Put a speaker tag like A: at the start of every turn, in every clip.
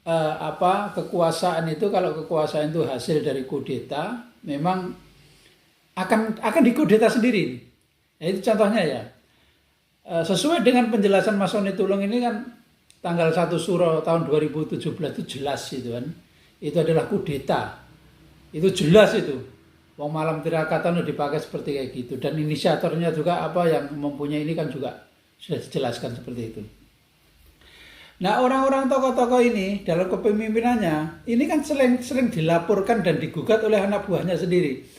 A: kekuasaan itu, kalau kekuasaan itu hasil dari kudeta, memang akan dikudeta sendiri. Ya, itu contohnya ya. Sesuai dengan penjelasan Mas Soni Tulung ini kan tanggal 1 Suro tahun 2017 itu jelas itu kan. Itu adalah kudeta. Itu jelas itu. Wong Malam Tirakatan udah dipakai seperti kayak gitu, dan inisiatornya juga yang mempunyai ini kan juga sudah dijelaskan seperti itu. Nah, orang-orang tokoh-tokoh ini dalam kepemimpinannya ini kan sering dilaporkan dan digugat oleh anak buahnya sendiri.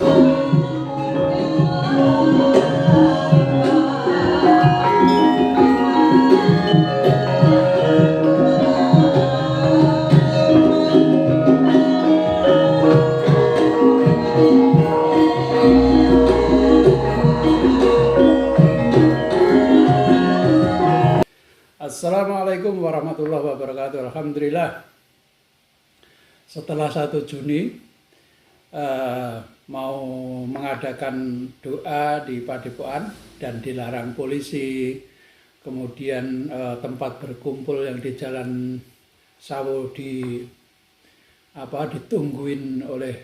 A: Assalamualaikum warahmatullahi wabarakatuh. Alhamdulillah, setelah 1 Juni mau mengadakan doa di Padepokan dan dilarang polisi, kemudian tempat berkumpul yang di Jalan Sawo ditungguin oleh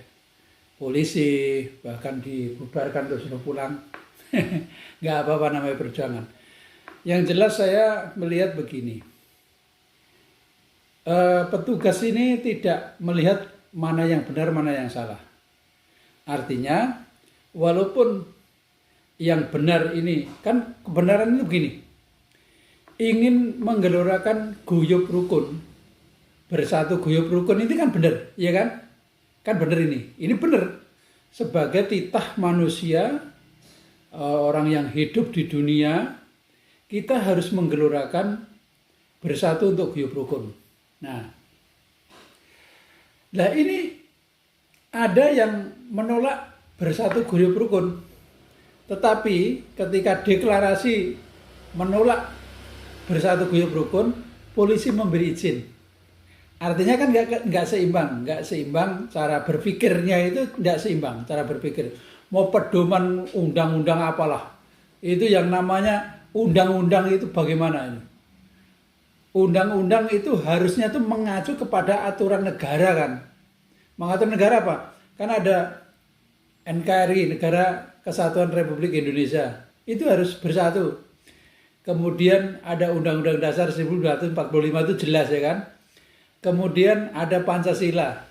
A: polisi, bahkan dibubarkan terus suruh pulang. Nggak apa-apa, namanya perjuangan. Yang jelas saya melihat begini, petugas ini tidak melihat mana yang benar, mana yang salah. Artinya, walaupun yang benar ini, kan kebenaran itu begini, ingin menggelorakan guyub rukun, bersatu guyub rukun, ini kan benar, ya kan? Kan benar ini benar. Sebagai titah manusia, orang yang hidup di dunia, kita harus menggelorakan bersatu untuk guyub rukun. Nah ini ada yang menolak bersatu guyub rukun, tetapi ketika deklarasi menolak bersatu guyub rukun, polisi memberi izin. Artinya kan nggak seimbang cara berpikirnya, itu nggak seimbang cara berpikir. Mau pedoman undang-undang apalah, itu yang namanya undang-undang itu bagaimana ini? Undang-undang itu harusnya tuh mengacu kepada aturan negara kan. Mengatur negara apa? Kan ada NKRI, Negara Kesatuan Republik Indonesia. Itu harus bersatu. Kemudian ada Undang-Undang Dasar 1945 itu jelas ya kan. Kemudian ada Pancasila.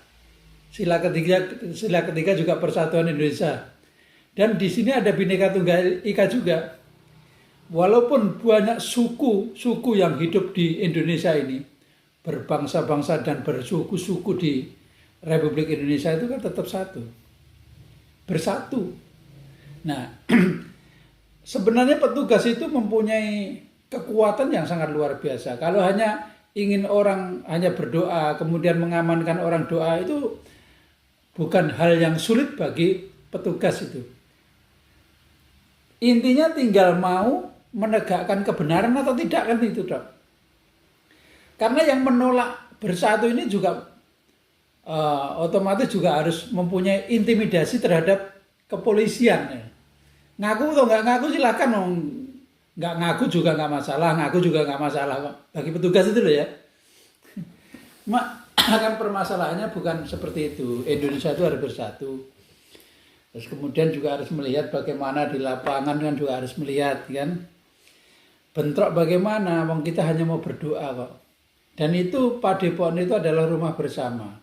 A: Sila ketiga juga Persatuan Indonesia. Dan di sini ada Bhinneka Tunggal Ika juga. Walaupun banyak suku yang hidup di Indonesia ini, berbangsa-bangsa dan bersuku-suku di Republik Indonesia, itu kan tetap bersatu. Nah, sebenarnya petugas itu mempunyai kekuatan yang sangat luar biasa. Kalau hanya ingin orang hanya berdoa, kemudian mengamankan orang doa, itu bukan hal yang sulit bagi petugas itu. Intinya tinggal mau menegakkan kebenaran atau tidak, kan itu dok. Karena yang menolak bersatu ini juga otomatis juga harus mempunyai intimidasi terhadap kepolisian. Ngaku atau nggak ngaku silakan, nggak ngaku juga nggak masalah, ngaku juga nggak masalah bagi petugas itu loh ya. Kan permasalahannya bukan seperti itu. Indonesia itu harus bersatu. Terus kemudian juga harus melihat bagaimana di lapangan, kan juga harus melihat kan. Bentrok bagaimana, wong kita hanya mau berdoa kok. Dan itu Padepokan itu adalah rumah bersama.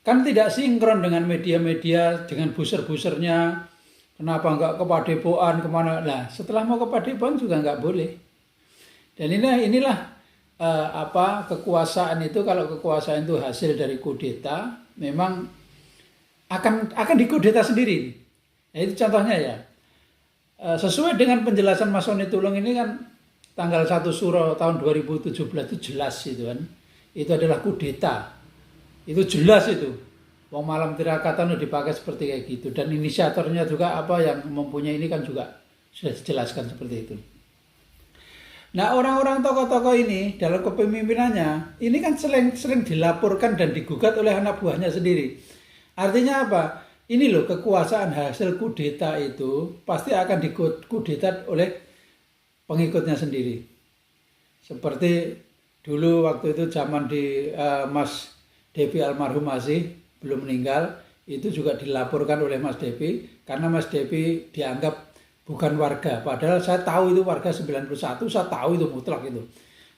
A: Kan tidak sinkron dengan media-media, dengan buser-busernya. Kenapa enggak ke Padepokan, kemana? Nah, setelah mau ke Padepokan juga enggak boleh. Dan inilah kekuasaan itu, kalau kekuasaan itu hasil dari kudeta, memang akan dikudeta sendiri. Nah, itu contohnya ya. Sesuai dengan penjelasan Mas Soni Tulung ini kan tanggal 1 Suro tahun 2017 itu jelas itu kan. Itu adalah kudeta. Itu jelas itu. Wong Malam Tirakatan udah dipakai seperti kayak gitu, dan inisiatornya juga yang mempunyai ini kan juga sudah dijelaskan seperti itu. Nah, orang-orang tokoh-tokoh ini dalam kepemimpinannya ini kan sering dilaporkan dan digugat oleh anak buahnya sendiri. Artinya apa? Ini loh, kekuasaan hasil kudeta itu pasti akan dikudeta oleh pengikutnya sendiri. Seperti Dulu waktu itu zaman di Mas Devi almarhum masih belum meninggal, itu juga dilaporkan oleh Mas Devi karena Mas Devi dianggap bukan warga. Padahal saya tahu itu warga 91, saya tahu itu mutlak itu.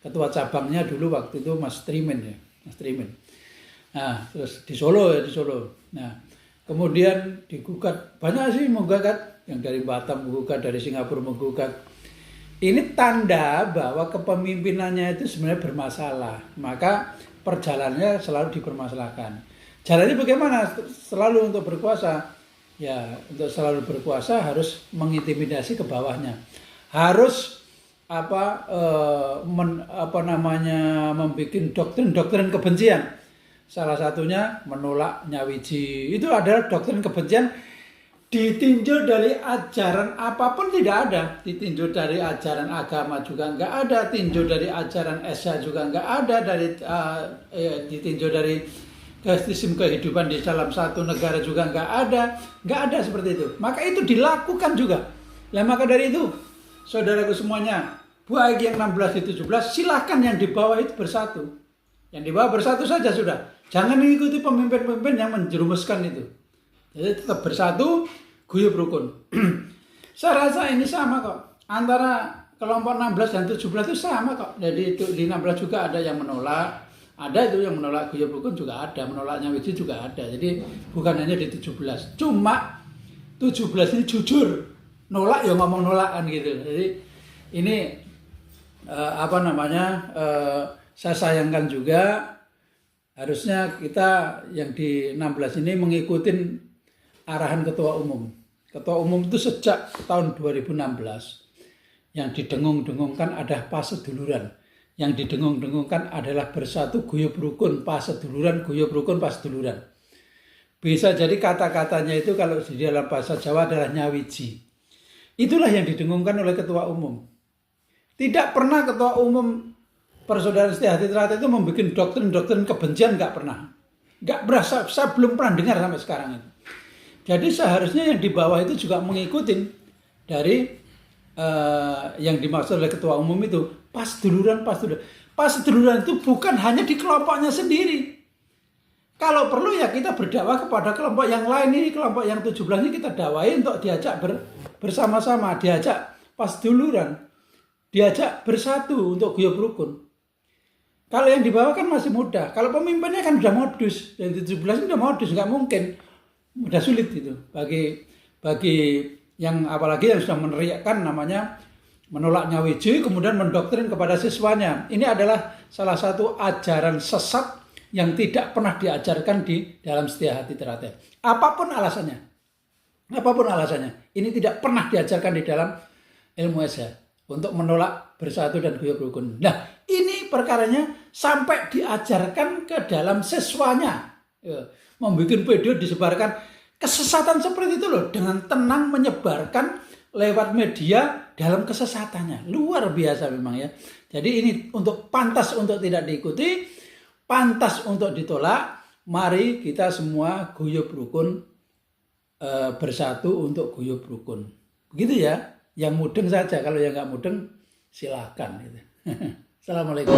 A: Ketua cabangnya dulu waktu itu Mas Trimen ya, Mas Trimen. Nah, terus di Solo ya, di Solo. Nah, kemudian digugat, banyak sih menggugat, yang dari Batam menggugat, dari Singapura menggugat. Ini tanda bahwa kepemimpinannya itu sebenarnya bermasalah. Maka perjalanannya selalu dipermasalahkan. Jalannya bagaimana? Selalu untuk berkuasa. Ya, untuk selalu berkuasa harus mengintimidasi ke bawahnya. Harus membuat doktrin kebencian. Salah satunya menolak Nyawiji. Itu adalah doktrin kebencian, ditinjau dari ajaran apapun tidak ada. Ditinjau dari ajaran agama juga enggak ada, tinjau dari ajaran Esa juga enggak ada, ditinjau dari sistem kehidupan di dalam satu negara juga enggak ada seperti itu. Maka itu dilakukan juga. Nah, maka dari itu, saudaraku semuanya, baik yang 16 di 17, silahkan yang di bawah itu bersatu. Yang di bawah bersatu saja sudah. Jangan mengikuti pemimpin-pemimpin yang menjerumuskan itu. Jadi tetap bersatu, guyub rukun. Saya rasa ini sama kok. Antara kelompok 16 dan 17 itu sama kok. Jadi di 16 juga ada yang menolak. Ada itu yang menolak guyub rukun juga ada. Menolaknya Nyawiji juga ada. Jadi bukan hanya di 17. Cuma 17 ini jujur. Nolak ya ngomong nolak kan gitu. Jadi ini saya sayangkan juga. Harusnya kita yang di 16 ini mengikuti arahan Ketua Umum. Ketua Umum itu sejak tahun 2016 yang didengung-dengungkan ada paseduluran. Yang didengung-dengungkan adalah bersatu guyub rukun, paseduluran, guyub rukun, paseduluran. Bisa jadi kata-katanya itu kalau di dalam bahasa Jawa adalah Nyawiji. Itulah yang didengungkan oleh Ketua Umum. Tidak pernah Ketua Umum Persaudaraan Setia Hati Teratai itu membuat doktrin-doktrin kebencian, nggak pernah. Nggak berasa, saya belum pernah dengar sampai sekarang itu. Jadi seharusnya yang di bawah itu juga mengikuti dari yang dimaksud oleh Ketua Umum itu paseduluran. Paseduluran itu bukan hanya di kelompoknya sendiri. Kalau perlu ya kita berdakwah kepada kelompok yang lain ini, kelompok yang 17 ini kita dakwai untuk diajak bersama-sama, diajak paseduluran, diajak bersatu untuk guyub rukun. Kalau yang di bawah kan masih muda. Kalau pemimpinnya kan udah modus. Yang 17 ini udah modus, nggak mungkin. Udah sulit itu. Bagi yang apalagi yang sudah meneriakkan namanya menolak Nyawiji, kemudian mendoktrin kepada siswanya. Ini adalah salah satu ajaran sesat yang tidak pernah diajarkan di dalam Setia Hati Teratai. Apapun alasannya. Ini tidak pernah diajarkan di dalam ilmu Esa. Untuk menolak bersatu dan guyub rukun. Nah, ini perkaranya sampai diajarkan ke dalam siswanya. Membuat video disebarkan kesesatan seperti itu loh. Dengan tenang menyebarkan lewat media dalam kesesatannya. Luar biasa memang ya. Jadi ini pantas untuk tidak diikuti, pantas untuk ditolak. Mari kita semua guyub rukun, bersatu untuk guyub rukun. Begitu ya. Yang mudeng saja, kalau yang nggak mudeng silahkan. Assalamualaikum.